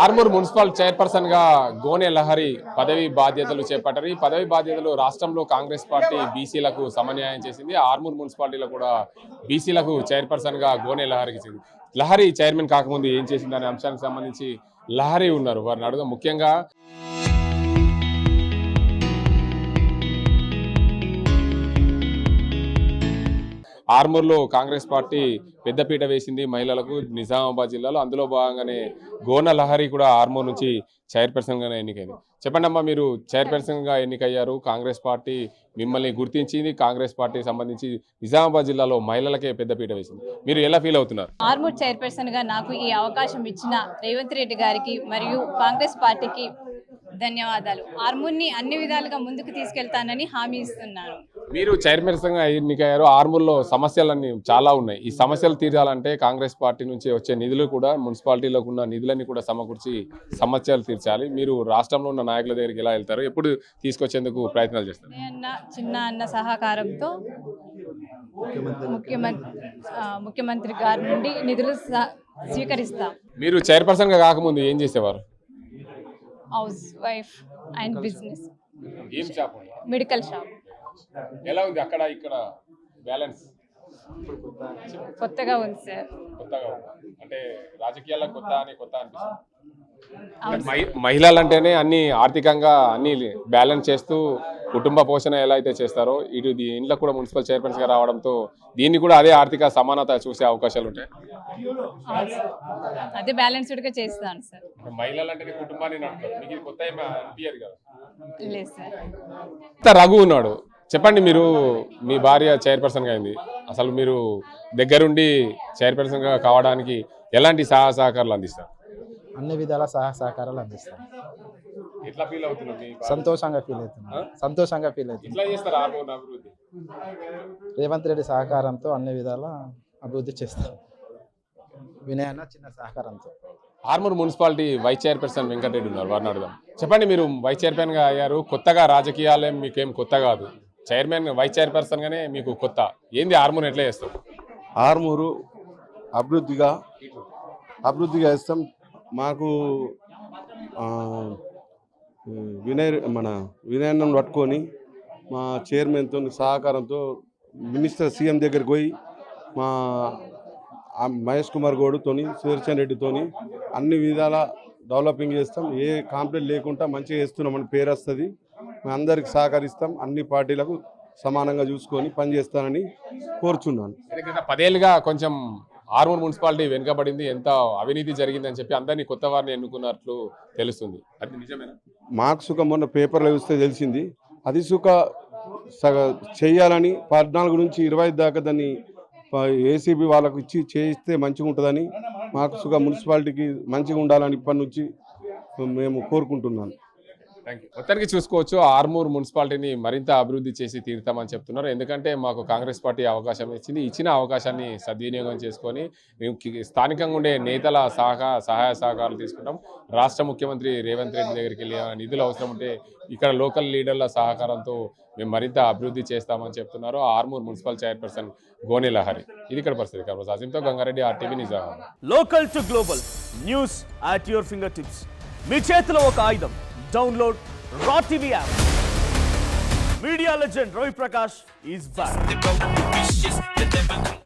Armoor municipal chairperson గా గోనె లహరి పదవి బాధ్యతలు చేపట్టారు. ఈ పదవి బాధ్యతలు రాష్ట్రంలో కాంగ్రెస్ పార్టీ బీసీలకు సమన్యాయం చేసింది. ఆర్మూర్ మున్సిపాలిటీలో కూడా బీసీలకు చైర్పర్సన్ గా గోనె లహరికి ఇచ్చింది. లహరి చైర్మన్ కాకముందు ఏం చేసింది అనే అంశానికి సంబంధించి లహరి ఉన్నారు, వారిని అడుగుదాం. ముఖ్యంగా ఆర్మూర్లో కాంగ్రెస్ పార్టీ పెద్దపీట వేసింది మహిళలకు నిజామాబాద్ జిల్లాలో. అందులో భాగంగానే గోన లహరి కూడా ఆర్మూర్ నుంచి చైర్పర్సన్ గానే ఎన్నికైంది. చెప్పండి అమ్మా, మీరు చైర్పర్సన్ గా ఎన్నికయ్యారు. కాంగ్రెస్ పార్టీ మిమ్మల్ని గుర్తించింది. కాంగ్రెస్ పార్టీ సంబంధించి నిజామాబాద్ జిల్లాలో మహిళలకే పెద్దపీట వేసింది. మీరు ఎలా ఫీల్ అవుతున్నారు? ఆర్మూర్ చైర్పర్సన్ గా నాకు ఈ అవకాశం ఇచ్చిన రేవంత్ రెడ్డి గారికి మరియు కాంగ్రెస్ పార్టీకి ధన్యవాదాలు. ఆర్మూర్ని అన్ని విధాలుగా ముందుకు తీసుకెళ్తానని హామీ ఇస్తున్నాను. మీరు చైర్పర్సన్ గా ఎన్నికయ్యారు. ఆర్మూర్లో సమస్యలన్నీ చాలా ఉన్నాయి. ఈ సమస్యలు తీర్చాలంటే కాంగ్రెస్ పార్టీ నుంచి వచ్చే నిధులు కూడా మున్సిపాలిటీలకు ఉన్న నిధులన్నీ కూడా సమకూర్చి సమస్యలు తీర్చాలి. మీరు రాష్ట్రంలో ఉన్న నాయకుల దగ్గరికి ఎలా వెళ్తారు? ఎప్పుడు తీసుకొచ్చేందుకు ప్రయత్నాలు చేస్తారు? చిన్న అన్న సహకారంతో ముఖ్యమంత్రి గారి నుండి నిధులు స్వీకరిస్తాం. మీరు చైర్పర్సన్ గా కాకముందు ఏం చేసేవారు? House wife and business. ఏం షాప్? Medical shop. ఎలా ఉంది అక్కడ ఇక్కడ బ్యాలెన్స్? కొత్తగా ఉంది సార్. కొత్తగా ఉంది అంటే రాజకీయాల్లో కొత్త అనిపిస్తుంది. మహిళలంటేనే అన్ని ఆర్థికంగా అన్ని బ్యాలెన్స్ చేస్తూ కుటుంబ పోషణ ఎలా అయితే చేస్తారో ఇటు ఇంట్లో కూడా మున్సిపల్ చైర్పర్సన్ గా రావడంతో దీన్ని కూడా అదే ఆర్థిక సమానత చూసే అవకాశాలు ఉంటాయి. అదే బ్యాలెన్స్డ్ గా చేస్తాను సార్. మహిళలంటే కుటుంబాన్ని నడుపుతారు. మీకు కొత్త అనిపించదు కదా? లేదు సార్. రఘు ఉన్నాడు. చెప్పండి, మీరు మీ భార్య చైర్పర్సన్ గా అయింది. అసలు మీరు దగ్గరుండి చైర్పర్సన్ గా కావడానికి ఎలాంటి సహకారాలు అందిస్తారు? అన్ని విధాల సహకారాలు అందిస్తాం. ఎట్లా ఫీల్ అవుతున్నారు? సంతోషంగా ఫీల్ అవుతుంది. ఎట్లా చేస్తారు ఆర్మూర్ అభివృద్ధి? రేవంత్ రెడ్డి సహకారంతో అన్ని విధాల అభివృద్ధి చేస్తాం. వినయన్న చిన్న సహకారంతో. Armoor municipality vice chairperson Venkatareddy ఉన్నారు, వారిని అడుగుదాం. చెప్పండి, మీరు వైస్ చైర్మన్ గా అయ్యారు. కొత్తగా రాజకీయాలు మీకేం కొత్త కాదు. చైర్మన్ వైస్ చైర్పర్సన్ గానే మీకు కొత్త. ఏంది ఆర్మూర్ ఎట్లా చేస్తాం? ఆర్మూరు అభివృద్ధిగా ఇస్తాం. మాకు వినయన్నం పట్టుకొని మా చైర్మన్తో సహకారంతో మినిస్టర్ సీఎం దగ్గరికి పోయి మా మహేష్ కుమార్ గౌడ్తోని సుదర్శన్ రెడ్డితోని అన్ని విధాల డెవలపింగ్ చేస్తాం. ఏ కాంప్లైంట్ లేకుండా మంచిగా చేస్తున్నామని పేరు వస్తుంది. మేము అందరికి సహకరిస్తాం. అన్ని పార్టీలకు సమానంగా చూసుకొని పనిచేస్తానని కోరుచున్నాను. 10 ఏళ్ళుగా కొంచెం ఆర్మూర్ మున్సిపాలిటీ వెనుకబడింది, ఎంత అవినీతి జరిగిందని చెప్పి అందరినీ కొత్త వారిని ఎన్నుకున్నట్లు తెలుస్తుంది. అది నిజమేనా? మాకు సుఖ మొన్న పేపర్లో చూస్తే తెలిసింది. అది సుఖ చేయాలని 14 నుంచి 20 దాకా దాన్ని ఏసీబీ వాళ్ళకు ఇచ్చి చేయిస్తే మంచిగా ఉంటుందని, మాకు సుఖ మున్సిపాలిటీకి మంచిగా ఉండాలని ఇప్పటి నుంచి మేము కోరుకుంటున్నాను. మొత్తానికి చూసుకోవచ్చు, ఆర్మూర్ మున్సిపాలిటీని మరింత అభివృద్ధి చేసి తీరుతామని చెప్తున్నారు. ఎందుకంటే మాకు కాంగ్రెస్ పార్టీ అవకాశం ఇచ్చింది. ఇచ్చిన అవకాశాన్ని సద్వినియోగం చేసుకొని మేము స్థానికంగా ఉండే నేతల సహాయ సహకారాలు తీసుకుంటాం. రాష్ట్ర ముఖ్యమంత్రి రేవంత్ రెడ్డి దగ్గరికి వెళ్ళి నిధులు అవసరం ఉంటే ఇక్కడ లోకల్ లీడర్ల సహకారంతో మేము మరింత అభివృద్ధి చేస్తామని చెప్తున్నారు ఆర్మూర్ మున్సిపల్ చైర్పర్సన్ గోనె లహరి. ఇది ఇక్కడ పరిస్థితి. కాబట్టి అజీంతో Gangareddy, RTV Nizamabad. Local to global news at your fingertips. మీ చేతిలో ఒక ఆయుధం. Download Raw TV app. Media legend Ravi Prakash is back.